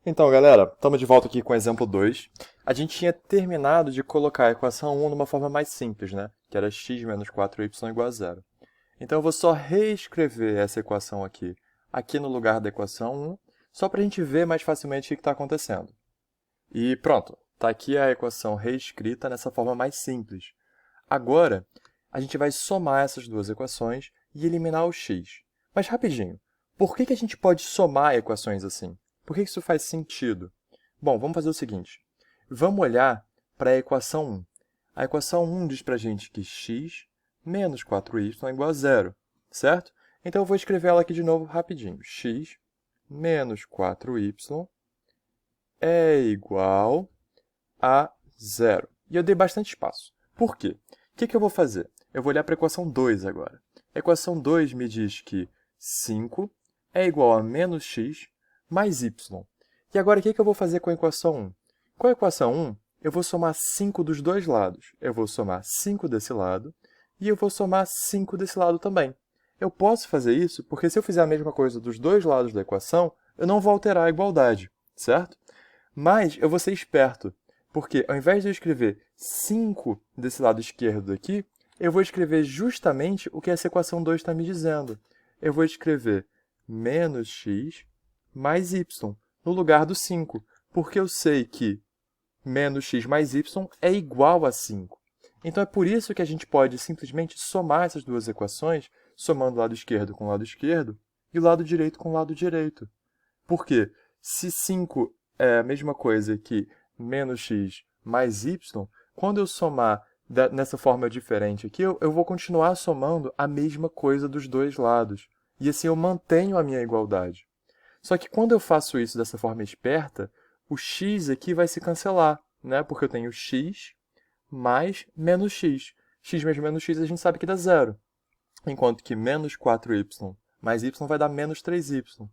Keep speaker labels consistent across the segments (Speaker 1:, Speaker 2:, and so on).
Speaker 1: Então, galera, estamos de volta aqui com o exemplo 2. A gente tinha terminado de colocar a equação 1 numa forma mais simples, né? Que era x menos 4y igual a zero. Então eu vou só reescrever essa equação aqui no lugar da equação 1, só para a gente ver mais facilmente o que está acontecendo. E pronto, está aqui a equação reescrita nessa forma mais simples. Agora, a gente vai somar essas duas equações e eliminar o x. Mas rapidinho, por que a gente pode somar equações assim? Por que isso faz sentido? Bom, vamos fazer o seguinte. Vamos olhar para a equação 1. A equação 1 diz para a gente que x menos 4y é igual a zero, certo? Então eu vou escrever ela aqui de novo rapidinho. X menos 4y é igual a zero. E eu dei bastante espaço. Por quê? O que eu vou fazer? Eu vou olhar para a equação 2 agora. A equação 2 me diz que 5 é igual a menos x mais y. E agora o que eu vou fazer com a equação 1? Com a equação 1, eu vou somar 5 dos dois lados. Eu vou somar 5 desse lado e eu vou somar 5 desse lado também. Eu posso fazer isso porque se eu fizer a mesma coisa dos dois lados da equação, eu não vou alterar a igualdade, certo? Mas eu vou ser esperto, porque ao invés de eu escrever 5 desse lado esquerdo aqui, eu vou escrever justamente o que essa equação 2 está me dizendo. Eu vou escrever menos x mais y no lugar do 5, porque eu sei que menos x mais y é igual a 5. Então é por isso que a gente pode simplesmente somar essas duas equações, somando o lado esquerdo com o lado esquerdo e o lado direito com o lado direito. Por quê? Se 5 é a mesma coisa que menos x mais y, quando eu somar nessa forma diferente aqui, eu vou continuar somando a mesma coisa dos dois lados. E assim eu mantenho a minha igualdade. Só que quando eu faço isso dessa forma esperta, o x aqui vai se cancelar, né? Porque eu tenho x mais menos x. X mais menos x a gente sabe que dá zero. Enquanto que menos 4y mais y vai dar menos 3y.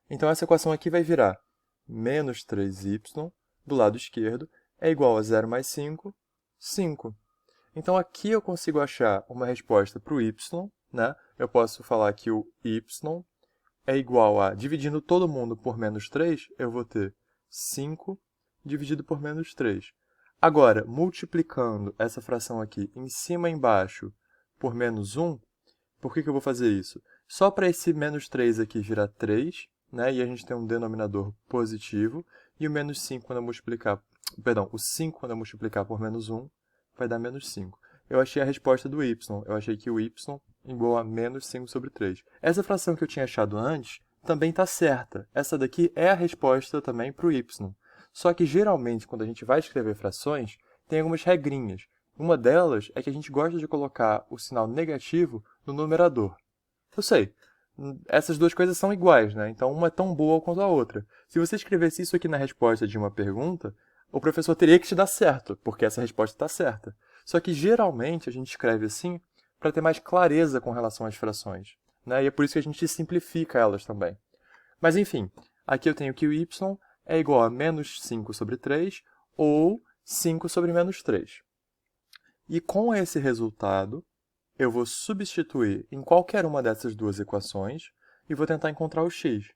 Speaker 1: Então essa equação aqui vai virar menos 3y do lado esquerdo é igual a 0 mais 5, 5. Então aqui eu consigo achar uma resposta para o y, né? Eu posso falar que o y é igual a, dividindo todo mundo por menos 3, eu vou ter 5 dividido por menos 3. Agora, multiplicando essa fração aqui em cima e embaixo por menos 1, por que eu vou fazer isso? Só para esse menos 3 aqui virar 3, né? E a gente tem um denominador positivo, e o menos 5 quando eu multiplicar, perdão, o 5 quando eu multiplicar por menos 1 vai dar menos 5. Eu achei a resposta do y, eu achei que o y igual a menos 5 sobre 3. Essa fração que eu tinha achado antes também está certa. Essa daqui é a resposta também para o y. Só que geralmente quando a gente vai escrever frações, tem algumas regrinhas. Uma delas é que a gente gosta de colocar o sinal negativo no numerador. Eu sei, essas duas coisas são iguais, né? Então uma é tão boa quanto a outra. Se você escrevesse isso aqui na resposta de uma pergunta, o professor teria que te dar certo, porque essa resposta está certa. Só que geralmente a gente escreve assim para ter mais clareza com relação às frações, né? E é por isso que a gente simplifica elas também. Mas enfim, aqui eu tenho que o y é igual a menos 5 sobre 3 ou 5 sobre menos 3. E com esse resultado, eu vou substituir em qualquer uma dessas duas equações e vou tentar encontrar o x,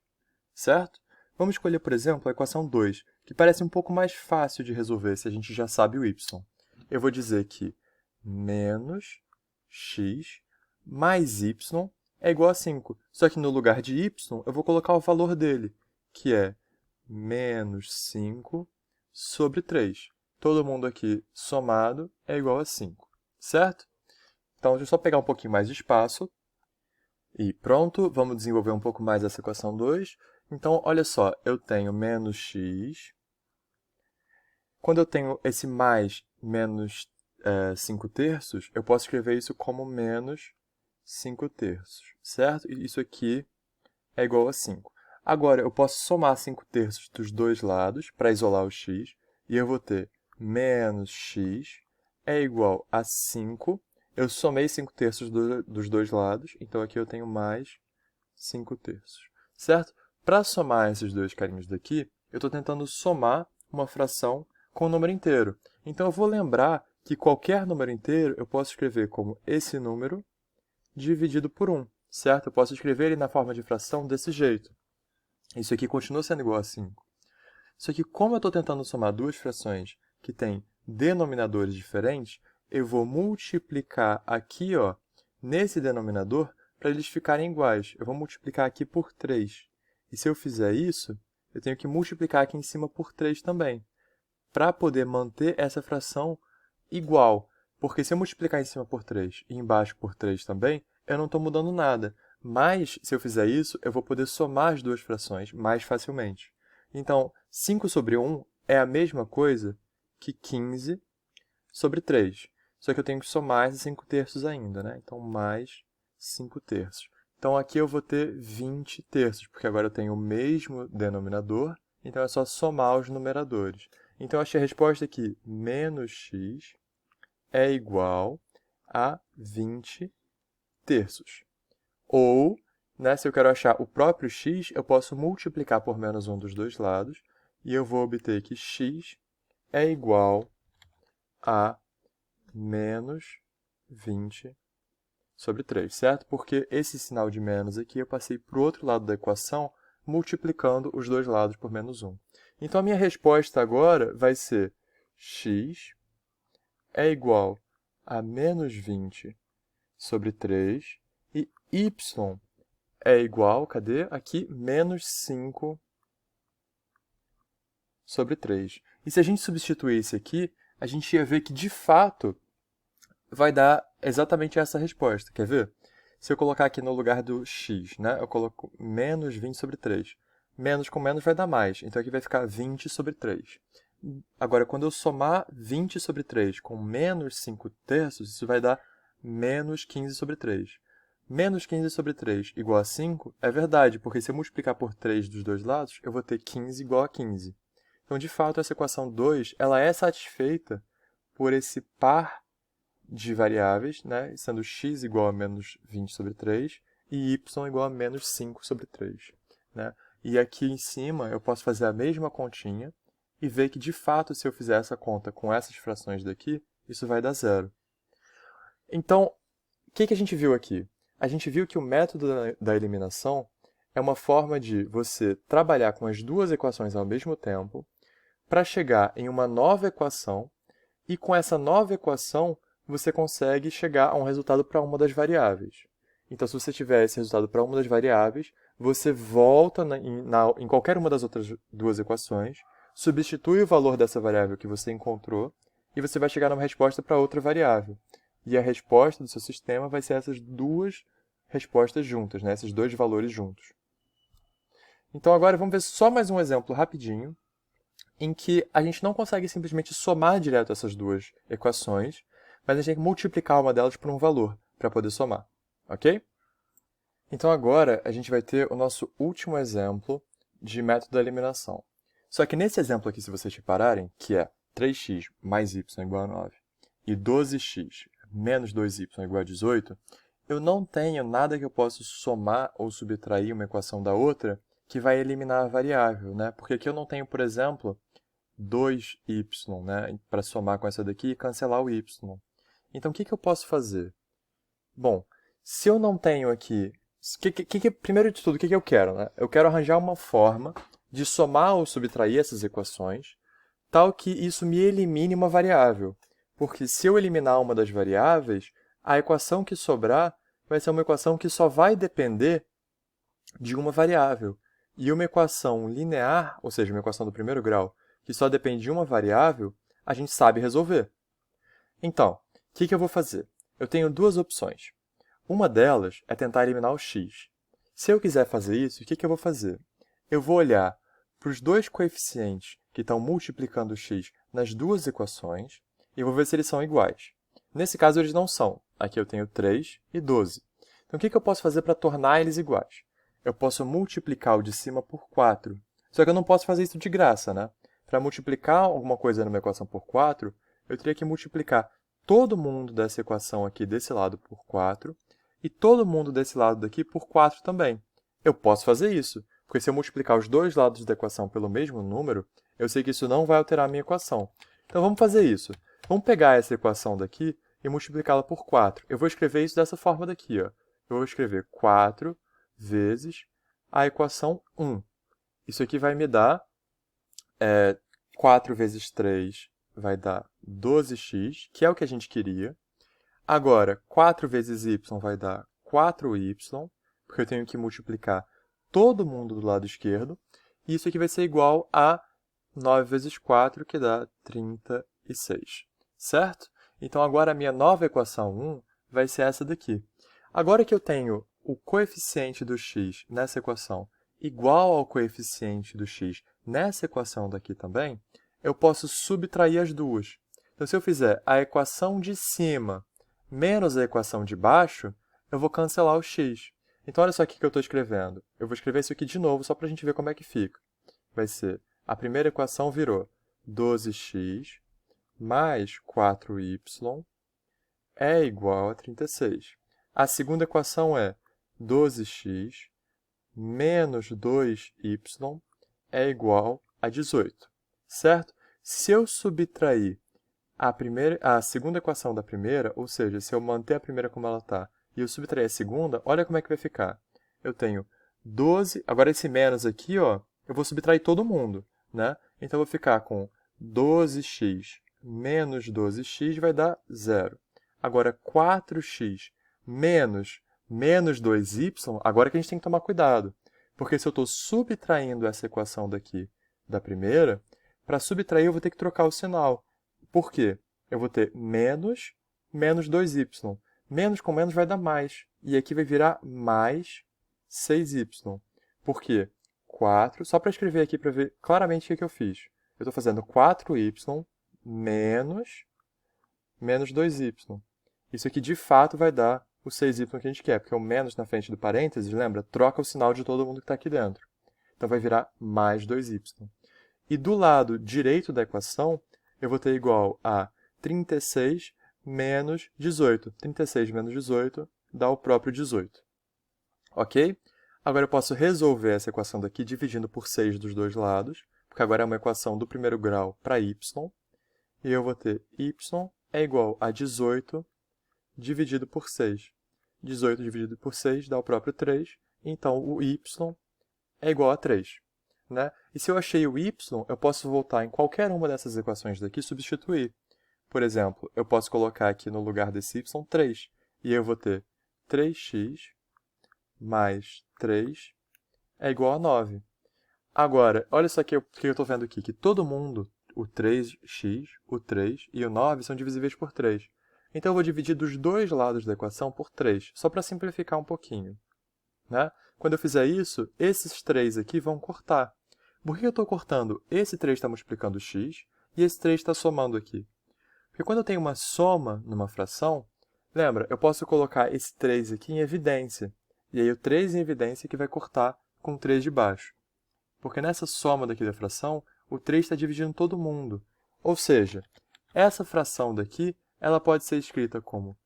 Speaker 1: certo? Vamos escolher, por exemplo, a equação 2, que parece um pouco mais fácil de resolver se a gente já sabe o y. Eu vou dizer que menos x mais y é igual a 5. Só que no lugar de y, eu vou colocar o valor dele, que é menos 5 sobre 3. Todo mundo aqui somado é igual a 5, certo? Então, deixa eu só pegar um pouquinho mais de espaço. E pronto, vamos desenvolver um pouco mais essa equação 2. Então, olha só, eu tenho menos x. Quando eu tenho esse mais menos 5 terços, eu posso escrever isso como menos 5 terços, certo? E isso aqui é igual a 5. Agora, eu posso somar 5 terços dos dois lados para isolar o x. E eu vou ter menos x é igual a 5. Eu somei 5 terços dos dois lados, então aqui eu tenho mais 5 terços, certo? Para somar esses dois carinhos daqui, eu estou tentando somar uma fração com um número inteiro. Então eu vou lembrar que qualquer número inteiro eu posso escrever como esse número dividido por 1, certo? Eu posso escrever ele na forma de fração desse jeito. Isso aqui continua sendo igual a 5. Só que como eu estou tentando somar duas frações que têm denominadores diferentes, eu vou multiplicar aqui, ó, nesse denominador, para eles ficarem iguais. Eu vou multiplicar aqui por 3. E se eu fizer isso, eu tenho que multiplicar aqui em cima por 3 também, para poder manter essa fração igual. Porque se eu multiplicar em cima por 3 e embaixo por 3 também, eu não estou mudando nada. Mas, se eu fizer isso, eu vou poder somar as duas frações mais facilmente. Então, 5 sobre 1 é a mesma coisa que 15 sobre 3. Só que eu tenho que somar esses 5 terços ainda, né? Então, mais 5 terços. Então, aqui eu vou ter 20 terços, porque agora eu tenho o mesmo denominador, então é só somar os numeradores. Então, eu achei a resposta aqui, menos x é igual a 20 terços. Ou, né, se eu quero achar o próprio x, eu posso multiplicar por menos 1 dos dois lados, e eu vou obter que x é igual a menos 20 sobre 3, certo? Porque esse sinal de menos aqui eu passei para o outro lado da equação, multiplicando os dois lados por menos 1. Então, a minha resposta agora vai ser x é igual a menos 20 sobre 3 e y é igual, cadê? Aqui, menos 5 sobre 3. E se a gente substituir isso aqui, a gente ia ver que, de fato, vai dar exatamente essa resposta. Quer ver? Se eu colocar aqui no lugar do x, né, eu coloco menos 20 sobre 3. Menos com menos vai dar mais, então aqui vai ficar 20 sobre 3. Agora, quando eu somar 20 sobre 3 com menos 5 terços, isso vai dar menos 15 sobre 3. Menos 15 sobre 3 igual a 5 é verdade, porque se eu multiplicar por 3 dos dois lados, eu vou ter 15 igual a 15. Então, de fato, essa equação 2 ela é satisfeita por esse par de variáveis, né, sendo x igual a menos 20 sobre 3 e y igual a menos 5 sobre 3. Né? E aqui em cima eu posso fazer a mesma continha e ver que, de fato, se eu fizer essa conta com essas frações daqui, isso vai dar zero. Então, o que a gente viu aqui? A gente viu que o método da eliminação é uma forma de você trabalhar com as duas equações ao mesmo tempo para chegar em uma nova equação e, com essa nova equação, você consegue chegar a um resultado para uma das variáveis. Então, se você tiver esse resultado para uma das variáveis, você volta em qualquer uma das outras duas equações, substitui o valor dessa variável que você encontrou e você vai chegar numa resposta para outra variável. E a resposta do seu sistema vai ser essas duas respostas juntas, né? Esses dois valores juntos. Então, agora vamos ver só mais um exemplo rapidinho, em que a gente não consegue simplesmente somar direto essas duas equações, mas a gente tem que multiplicar uma delas por um valor para poder somar, ok? Então agora a gente vai ter o nosso último exemplo de método da eliminação. Só que nesse exemplo aqui, se vocês repararem, que é 3x mais y igual a 9 e 12x menos 2y igual a 18, eu não tenho nada que eu possa somar ou subtrair uma equação da outra que vai eliminar a variável, né? Porque aqui eu não tenho, por exemplo, 2y, né, para somar com essa daqui e cancelar o y. Então, o que eu posso fazer? Bom, se eu não tenho aqui... primeiro de tudo, o que eu quero? Né? Eu quero arranjar uma forma de somar ou subtrair essas equações, tal que isso me elimine uma variável. Porque se eu eliminar uma das variáveis, a equação que sobrar vai ser uma equação que só vai depender de uma variável. E uma equação linear, ou seja, uma equação do primeiro grau, que só depende de uma variável, a gente sabe resolver. Então, o que eu vou fazer? Eu tenho duas opções. Uma delas é tentar eliminar o x. Se eu quiser fazer isso, o que eu vou fazer? Eu vou olhar para os dois coeficientes que estão multiplicando o x nas duas equações e vou ver se eles são iguais. Nesse caso, eles não são. Aqui eu tenho 3 e 12. Então, o que eu posso fazer para tornar eles iguais? Eu posso multiplicar o de cima por 4. Só que eu não posso fazer isso de graça, né? Para multiplicar alguma coisa numa equação por 4, eu teria que multiplicar todo mundo dessa equação aqui desse lado por 4 e todo mundo desse lado daqui por 4 também. Eu posso fazer isso, porque se eu multiplicar os dois lados da equação pelo mesmo número, eu sei que isso não vai alterar a minha equação. Então, vamos fazer isso. Vamos pegar essa equação daqui e multiplicá-la por 4. Eu vou escrever isso dessa forma daqui. Ó. Eu vou escrever 4 vezes a equação 1. Isso aqui vai me dar 4 vezes 3 vai dar 12x, que é o que a gente queria. Agora, 4 vezes y vai dar 4y, porque eu tenho que multiplicar todo mundo do lado esquerdo. E isso aqui vai ser igual a 9 vezes 4, que dá 36. Certo? Então, agora a minha nova equação 1 vai ser essa daqui. Agora que eu tenho o coeficiente do x nessa equação igual ao coeficiente do x nessa equação daqui também, eu posso subtrair as duas. Então, se eu fizer a equação de cima menos a equação de baixo, eu vou cancelar o x. Então, olha só aqui que eu estou escrevendo. Eu vou escrever isso aqui de novo, só para a gente ver como é que fica. Vai ser, a primeira equação virou 12x mais 4y é igual a 36. A segunda equação é 12x menos 2y é igual a 18. Certo? Se eu subtrair a segunda equação da primeira, ou seja, se eu manter a primeira como ela está e eu subtrair a segunda, olha como é que vai ficar. Eu tenho 12, agora esse menos aqui, ó, eu vou subtrair todo mundo, né? Então, eu vou ficar com 12x menos 12x vai dar 0. Agora, 4x menos 2y, agora que a gente tem que tomar cuidado. Porque se eu estou subtraindo essa equação daqui da primeira, para subtrair eu vou ter que trocar o sinal. Por quê? Eu vou ter menos 2y. Menos com menos vai dar mais. E aqui vai virar mais 6y. Por quê? 4, só para escrever aqui para ver claramente o que eu fiz. Eu estou fazendo 4y menos 2y. Isso aqui, de fato, vai dar o 6y que a gente quer, porque o menos na frente do parênteses, lembra? Troca o sinal de todo mundo que está aqui dentro. Então, vai virar mais 2y. E do lado direito da equação, eu vou ter igual a 36 menos 18. 36 menos 18 dá o próprio 18. Ok? Agora eu posso resolver essa equação daqui dividindo por 6 dos dois lados, porque agora é uma equação do primeiro grau para y. E eu vou ter y é igual a 18 dividido por 6. 18 dividido por 6 dá o próprio 3, então o y é igual a 3. Né? E se eu achei o y, eu posso voltar em qualquer uma dessas equações daqui e substituir. Por exemplo, eu posso colocar aqui no lugar desse y 3. E eu vou ter 3x mais 3 é igual a 9. Agora, olha só que eu estou vendo aqui, que todo mundo, o 3x, o 3 e o 9 são divisíveis por 3. Então, eu vou dividir dos dois lados da equação por 3, só para simplificar um pouquinho. Né? Quando eu fizer isso, esses 3 aqui vão cortar. Por que eu estou cortando? Esse 3 está multiplicando x e esse 3 está somando aqui. Porque quando eu tenho uma soma numa fração, lembra, eu posso colocar esse 3 aqui em evidência. E aí o 3 em evidência que vai cortar com o 3 de baixo. Porque nessa soma daqui da fração, o 3 está dividindo todo mundo. Ou seja, essa fração daqui, ela pode ser escrita como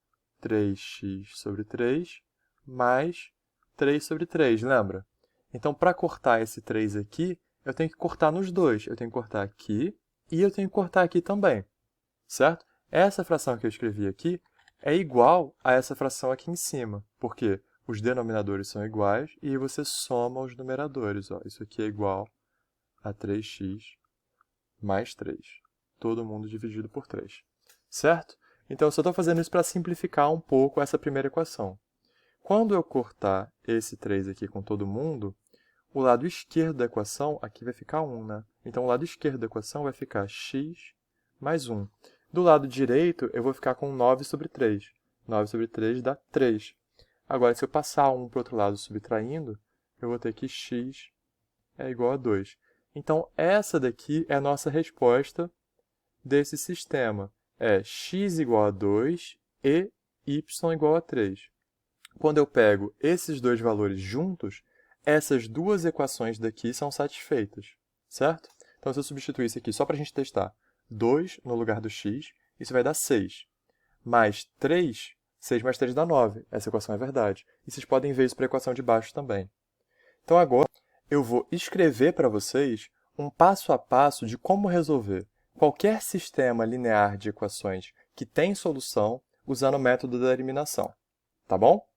Speaker 1: 3x sobre 3 mais 3 sobre 3, lembra? Então, para cortar esse 3 aqui, eu tenho que cortar nos dois. Eu tenho que cortar aqui e eu tenho que cortar aqui também. Certo? Essa fração que eu escrevi aqui é igual a essa fração aqui em cima. Por quê? Os denominadores são iguais e você soma os numeradores. Ó. Isso aqui é igual a 3x mais 3. Todo mundo dividido por 3. Certo? Então, eu só estou fazendo isso para simplificar um pouco essa primeira equação. Quando eu cortar esse 3 aqui com todo mundo, o lado esquerdo da equação aqui vai ficar 1, né? Então, o lado esquerdo da equação vai ficar x mais 1. Do lado direito, eu vou ficar com 9 sobre 3. 9 sobre 3 dá 3. Agora, se eu passar 1 para o outro lado subtraindo, eu vou ter que x é igual a 2. Então, essa daqui é a nossa resposta desse sistema. É x igual a 2 e y igual a 3. Quando eu pego esses dois valores juntos, essas duas equações daqui são satisfeitas, certo? Então, se eu substituir isso aqui só para a gente testar, 2 no lugar do x, isso vai dar 6. Mais 3, 6 mais 3 dá 9. Essa equação é verdade. E vocês podem ver isso para a equação de baixo também. Então, agora, eu vou escrever para vocês um passo a passo de como resolver qualquer sistema linear de equações que tem solução usando o método da eliminação. Tá bom?